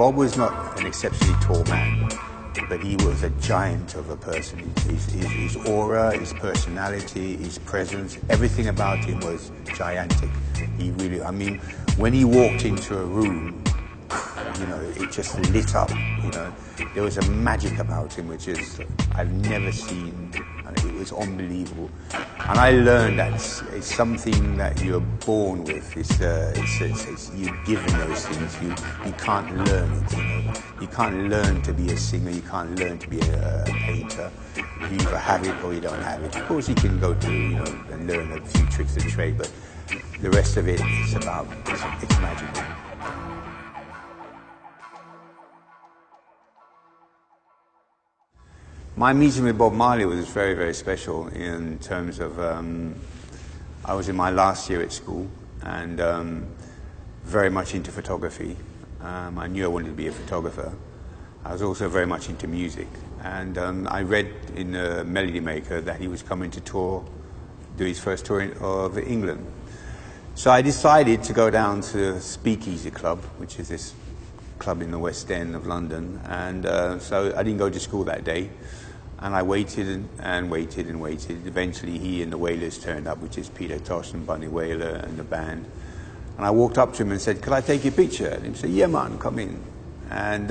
Bob was not an exceptionally tall man, but he was a giant of a person. His aura, his personality, his presence, everything about him was gigantic. He really, I mean, when he walked into a room, you know, it just lit up, you know. There was a magic about him which is I've never seen, and it was unbelievable. And I learned that it's something that you're born with. It's you're given those things. You can't learn it, you know. You can't learn to be a singer, you can't learn to be a painter. You either have it or you don't have it. Of course you can go to, you know, and learn a few tricks of the trade, but the rest of it is about, it's magical. My meeting with Bob Marley was very, very special in terms of, I was in my last year at school and very much into photography. I knew I wanted to be a photographer. I was also very much into music. And I read in Melody Maker that he was coming to tour, do his first tour of England. So I decided to go down to Speakeasy Club, which is this club in the West End of London. And so I didn't go to school that day. And I waited and waited and waited. Eventually he and the Wailers turned up, which is Peter Tosh and Bunny Wailer and the band. And I walked up to him and said, "Could I take your picture?" And he said, "Yeah, man, come in." And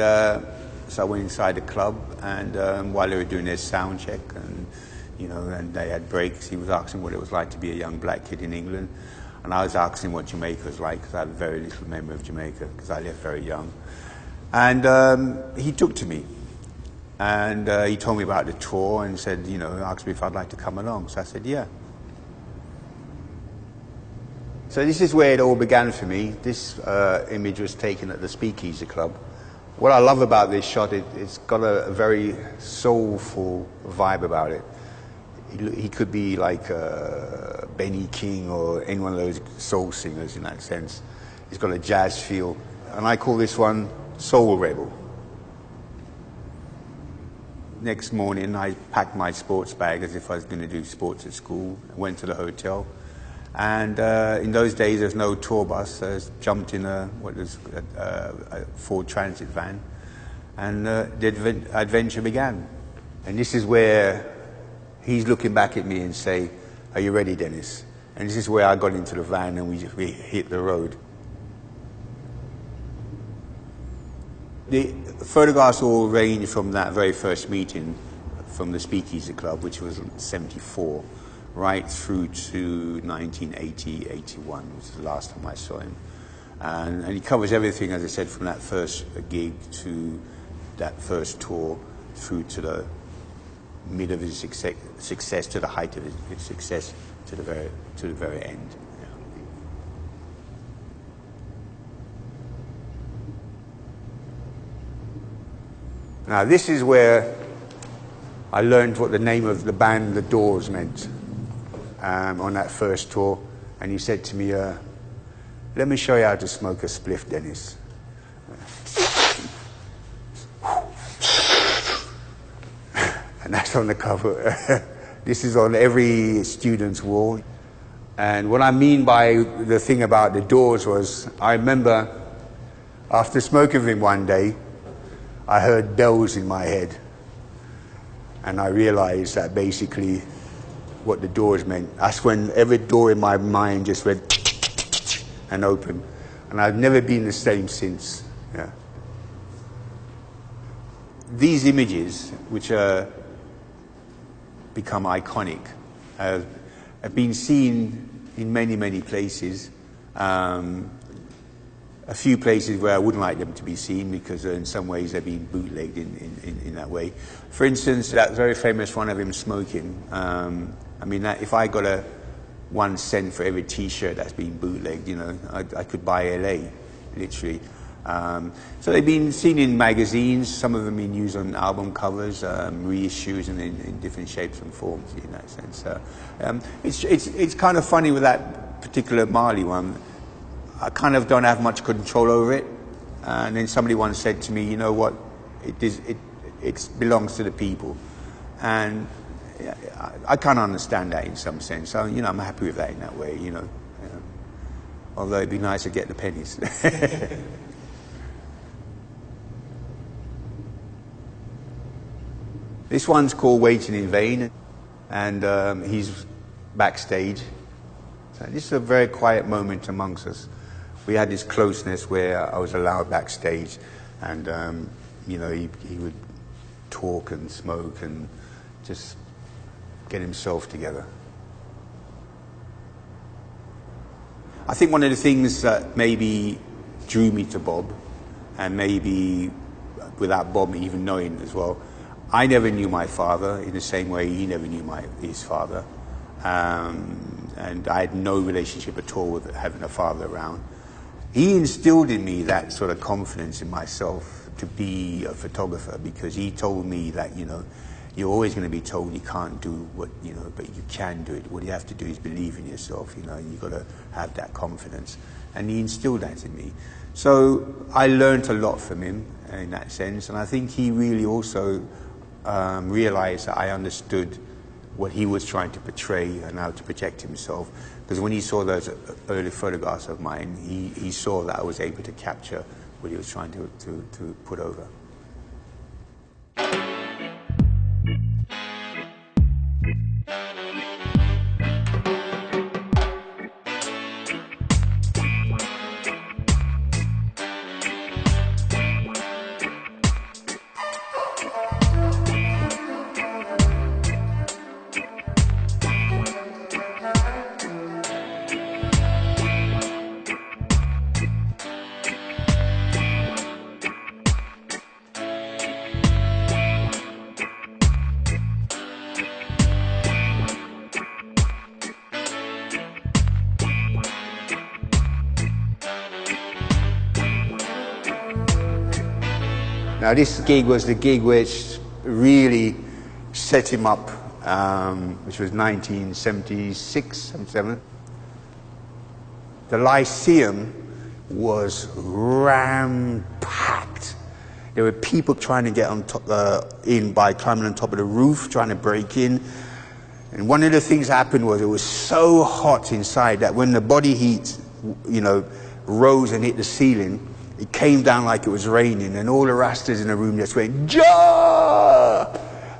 so I went inside the club, and while they were doing their sound check, and you know, and they had breaks, he was asking what it was like to be a young black kid in England. And I was asking what Jamaica was like, because I have very little memory of Jamaica, because I left very young. And he took to me. And he told me about the tour and said, you know, asked me if I'd like to come along. So I said, yeah. So this is where it all began for me. This image was taken at the Speakeasy Club. What I love about this shot, it's got a very soulful vibe about it. He could be like Benny King or any one of those soul singers in that sense. He's got a jazz feel. And I call this one Soul Rebel. Next morning, I packed my sports bag as if I was going to do sports at school. I went to the hotel. And in those days, there's no tour bus. So I jumped in a Ford Transit van. And the adventure began. And this is where he's looking back at me and say, "Are you ready, Dennis?" And this is where I got into the van and we hit the road. The photographs all range from that very first meeting from the Speakeasy Club, which was 74, right through to 1980, 81, which was the last time I saw him. And he covers everything, as I said, from that first gig to that first tour through to the mid of his success to the height of his success to the very end. Now this is where I learned what the name of the band The Doors meant on that first tour. And he said to me, "Let me show you how to smoke a spliff, Dennis." And that's on the cover. This is on every student's wall. And what I mean by the thing about The Doors was, I remember after smoking with him one day, I heard bells in my head, and I realized that basically what the Doors meant. That's when every door in my mind just went and opened, and I've never been the same since. Yeah. These images, which are become iconic, have been seen in many, many places. A few places where I wouldn't like them to be seen because in some ways they're being bootlegged in that way. For instance, that very famous one of him smoking. I mean, if I got 1 cent for every T-shirt that's been bootlegged, you know, I could buy LA, literally. So they've been seen in magazines. Some of them been used on album covers, reissues, and in different shapes and forms in that sense. It's kind of funny with that particular Marley one. I kind of don't have much control over it. And then somebody once said to me, "You know what, it belongs to the people." And I kind of understand that in some sense. So, you know, I'm happy with that in that way, you know. Although it'd be nice to get the pennies. This one's called Waiting in Vain, and he's backstage. So this is a very quiet moment amongst us. We had this closeness where I was allowed backstage, and you know, he would talk and smoke and just get himself together. I think one of the things that maybe drew me to Bob, and maybe without Bob even knowing as well, I never knew my father in the same way he never knew his father. And I had no relationship at all with having a father around. He instilled in me that sort of confidence in myself to be a photographer, because he told me that, you know, you're always going to be told you can't do what, you know, but you can do it. What you have to do is believe in yourself, you know, you've got to have that confidence. And he instilled that in me. So I learned a lot from him in that sense, and I think he really also realized that I understood what he was trying to portray and how to project himself. Because when he saw those early photographs of mine, he saw that I was able to capture what he was trying to put over. Now this gig was the gig which really set him up, which was 1976, 77. The Lyceum was ram-packed. There were people trying to get on top, in by climbing on top of the roof, trying to break in. And one of the things that happened was it was so hot inside that when the body heat, you know, rose and hit the ceiling, it came down like it was raining, and all the rastas in the room just went, "Jah!"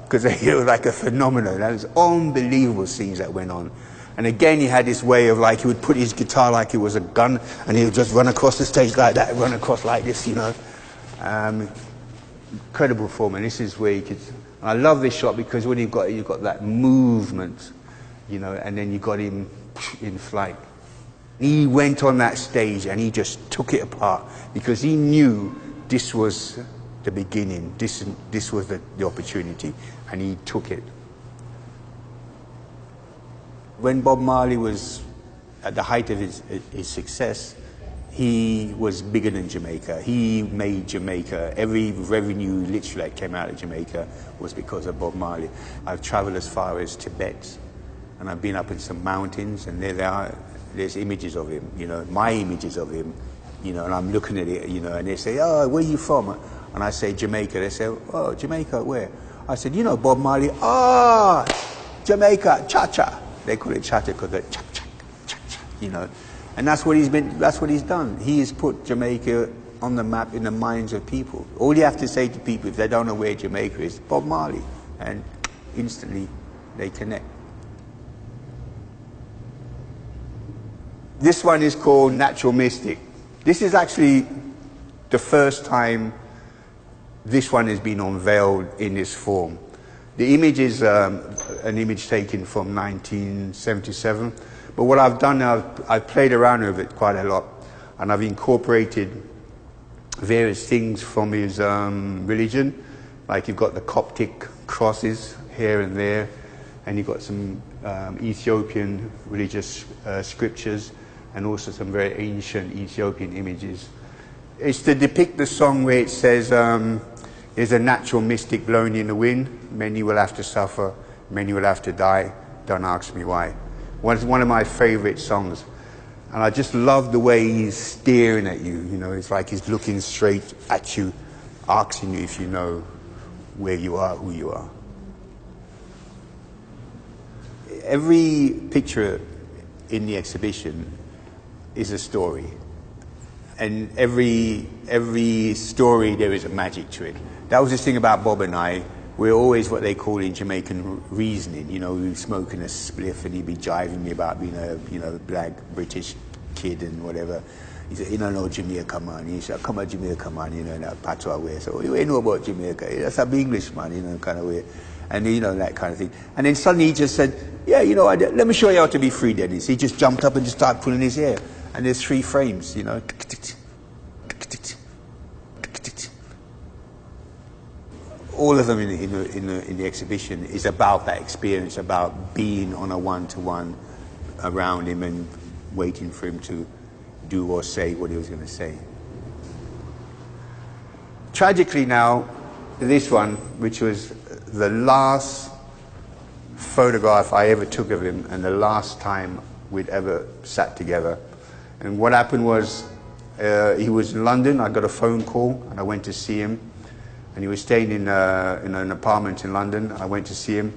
Because it was like a phenomenon. That was unbelievable scenes that went on. And again, he had this way of, like, he would put his guitar like it was a gun, and he would just run across the stage like that, run across like this, you know. Incredible form, and this is where you could. And I love this shot because when you've got that movement, you know, and then you got him in flight. He went on that stage and he just took it apart because he knew this was the beginning, this was the opportunity, and he took it. When Bob Marley was at the height of his success, he was bigger than Jamaica. He made Jamaica, every revenue literally that came out of Jamaica was because of Bob Marley. I've traveled as far as Tibet, and I've been up in some mountains, and there's images of him, you know, my images of him, you know, and I'm looking at it, you know, and they say, "Oh, where are you from?" And I say, "Jamaica." They say, "Oh, Jamaica, where?" I said, "You know Bob Marley?" "Ah, Jamaica, cha-cha." They call it cha-cha because they're cha-cha, cha-cha, you know. And that's what he's done. He has put Jamaica on the map in the minds of people. All you have to say to people if they don't know where Jamaica is, Bob Marley, and instantly they connect. This one is called Natural Mystic. This is actually the first time this one has been unveiled in this form. The image is an image taken from 1977, but what I've done now, I've played around with it quite a lot, and I've incorporated various things from his religion, like you've got the Coptic crosses here and there, and you've got some Ethiopian religious scriptures, and also some very ancient Ethiopian images. It's to depict the song where it says, "There's a natural mystic blowing in the wind. Many will have to suffer, many will have to die. Don't ask me why." It's one of my favorite songs. And I just love the way he's staring at you. You know, it's like he's looking straight at you, asking you if you know where you are, who you are. Every picture in the exhibition is a story, and every story there is a magic to it. That was the thing about Bob and I. we're always what they call in Jamaican reasoning. You know, we were smoking a spliff and he'd be jiving me about being a, you know, black British kid and whatever. He said, you don't know Jamaica, man. He said, come on, Jamaica, man, you know, in that patois way. So, you ain't know about Jamaica. That's a big English, man, you know, kind of way. And, you know, that kind of thing. And then suddenly he just said, yeah, you know, let me show you how to be free, Dennis. He just jumped up and just started pulling his hair. And there's 3 frames, you know. All of them in the exhibition is about that experience, about being on a one-to-one around him and waiting for him to do or say what he was going to say. Tragically now, this one, which was the last photograph I ever took of him and the last time we'd ever sat together. And what happened was, he was in London, I got a phone call and I went to see him. And he was staying in an apartment in London. I went to see him.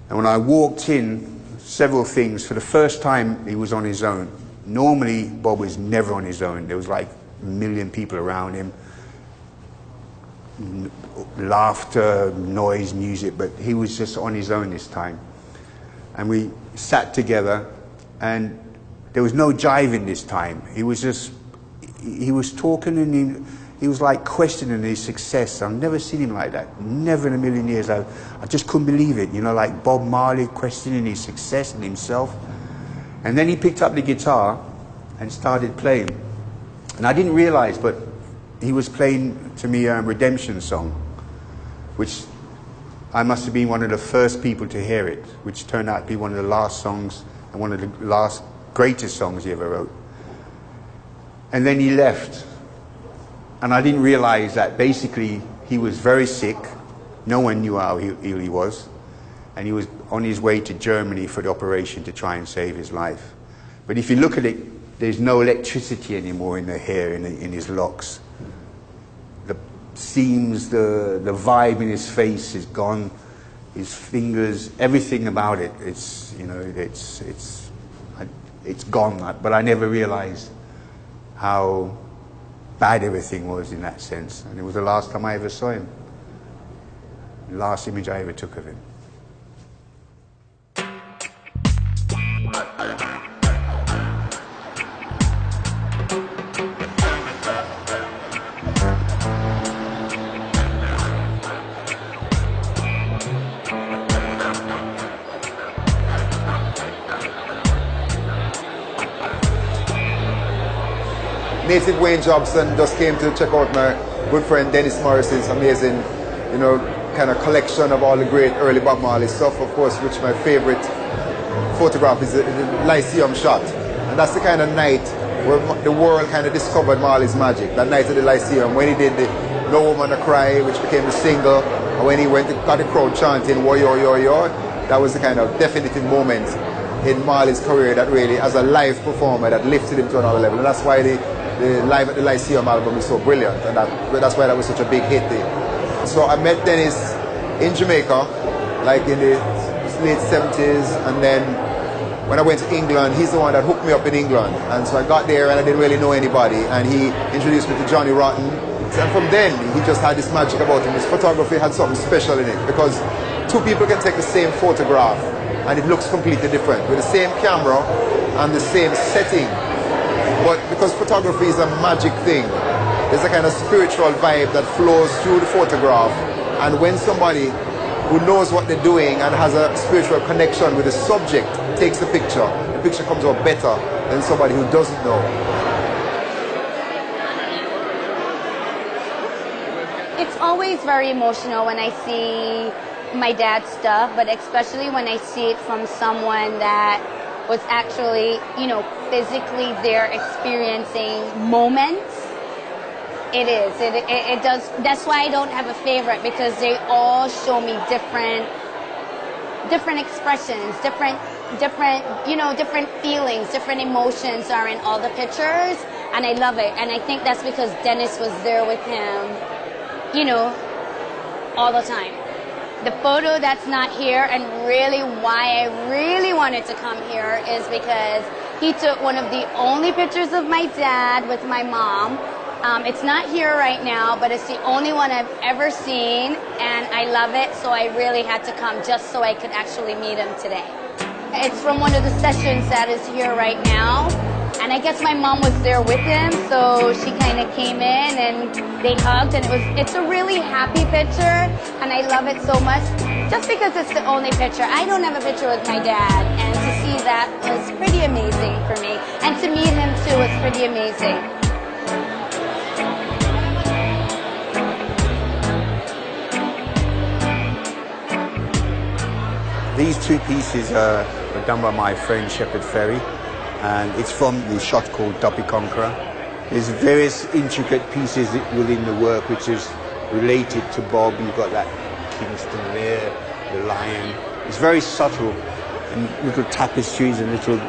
And when I walked in, several things. For the first time, he was on his own. Normally, Bob was never on his own. There was like a million people around him. Laughter, noise, music, but he was just on his own this time. And we sat together, and there was no jiving this time. He was just, he was talking and he was like questioning his success. I've never seen him like that. Never in a million years. I just couldn't believe it. You know, like Bob Marley questioning his success and himself. And then he picked up the guitar and started playing. And I didn't realize, but he was playing to me a Redemption song, which I must have been one of the first people to hear it, which turned out to be one of the last songs and one of the last greatest songs he ever wrote. And then he left. And I didn't realize that basically he was very sick. No one knew how ill he was. And he was on his way to Germany for the operation to try and save his life. But if you look at it, there's no electricity anymore in the hair, in his locks. The seams, the vibe in his face is gone. His fingers, everything about it, it's, you know, it's gone. But I never realized how bad everything was in that sense. And it was the last time I ever saw him. The last image I ever took of him. Native Wayne Jobson just came to check out my good friend Dennis Morris's amazing, you know, kind of collection of all the great early Bob Marley stuff, of course, which my favorite photograph is the Lyceum shot. And that's the kind of night where the world kind of discovered Marley's magic. That night at the Lyceum, when he did the No Woman to Cry, which became the single, and when he went to got the crowd chanting, wo yo yo yo, that was the kind of definitive moment in Marley's career that really, as a live performer, that lifted him to another level. And that's why the Live at the Lyceum album is so brilliant, and that's why that was such a big hit there. So I met Dennis in Jamaica, like in the late 70s, and then when I went to England, he's the one that hooked me up in England. And so I got there and I didn't really know anybody, and he introduced me to Johnny Rotten. And from then, he just had this magic about him. His photography had something special in it, because two people can take the same photograph and it looks completely different with the same camera and the same setting. But because photography is a magic thing, there's a kind of spiritual vibe that flows through the photograph. And when somebody who knows what they're doing and has a spiritual connection with the subject takes the picture comes out better than somebody who doesn't know. It's always very emotional when I see my dad's stuff, but especially when I see it from someone that was actually, you know, physically there experiencing moments. It is. It does. That's why I don't have a favorite, because they all show me different expressions, different, you know, different feelings, different emotions are in all the pictures, and I love it. And I think that's because Dennis was there with him, you know, all the time. The photo that's not here, and really why I really wanted to come here, is because he took one of the only pictures of my dad with my mom It's not here right now, but it's the only one I've ever seen, and I love it, so I really had to come just so I could actually meet him today. It's from one of the sessions that is here right now, and I guess my mom was there with him, so she kind of came in and they hugged, and it's a really happy picture, and I love it so much, just because it's the only picture. I don't have a picture with my dad, and to see that was pretty amazing for me, and to meet him too was pretty amazing. These two pieces were done by my friend Shepherd Ferry, and it's from the shot called Duppy Conqueror. There's various intricate pieces within the work which is related to Bob. You've got that Kingston there, the lion. It's very subtle, and little tapestries and little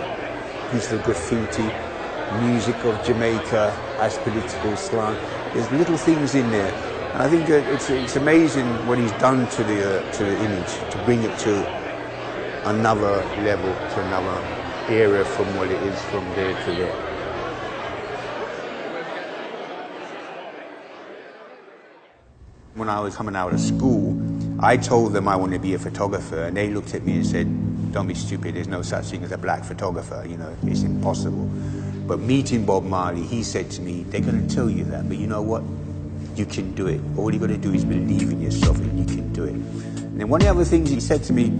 pieces of graffiti, music of Jamaica as political slang. There's little things in there, and I think it's amazing what he's done to the image to bring it to another level, to another area from what it is from there to there. When I was coming out of school, I told them I wanted to be a photographer, and they looked at me and said, "Don't be stupid, there's no such thing as a black photographer, you know, it's impossible." But meeting Bob Marley, he said to me, "They're going to tell you that, but you know what? You can do it. All you got to do is believe in yourself and you can do it." And then one of the other things he said to me,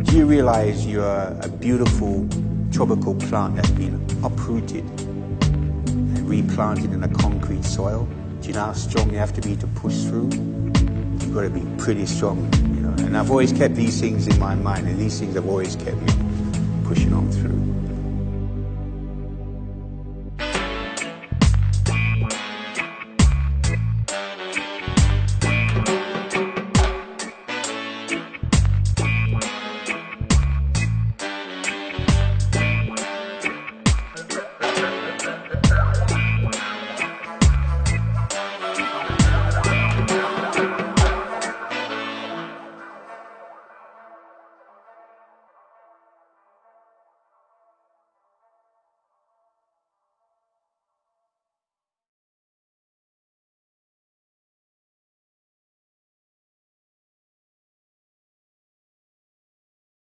"Do you realize you're a beautiful tropical plant that's been uprooted and replanted in a concrete soil? Do you know how strong you have to be to push through? You've got to be pretty strong, you know." And I've always kept these things in my mind, and these things have always kept me pushing on through.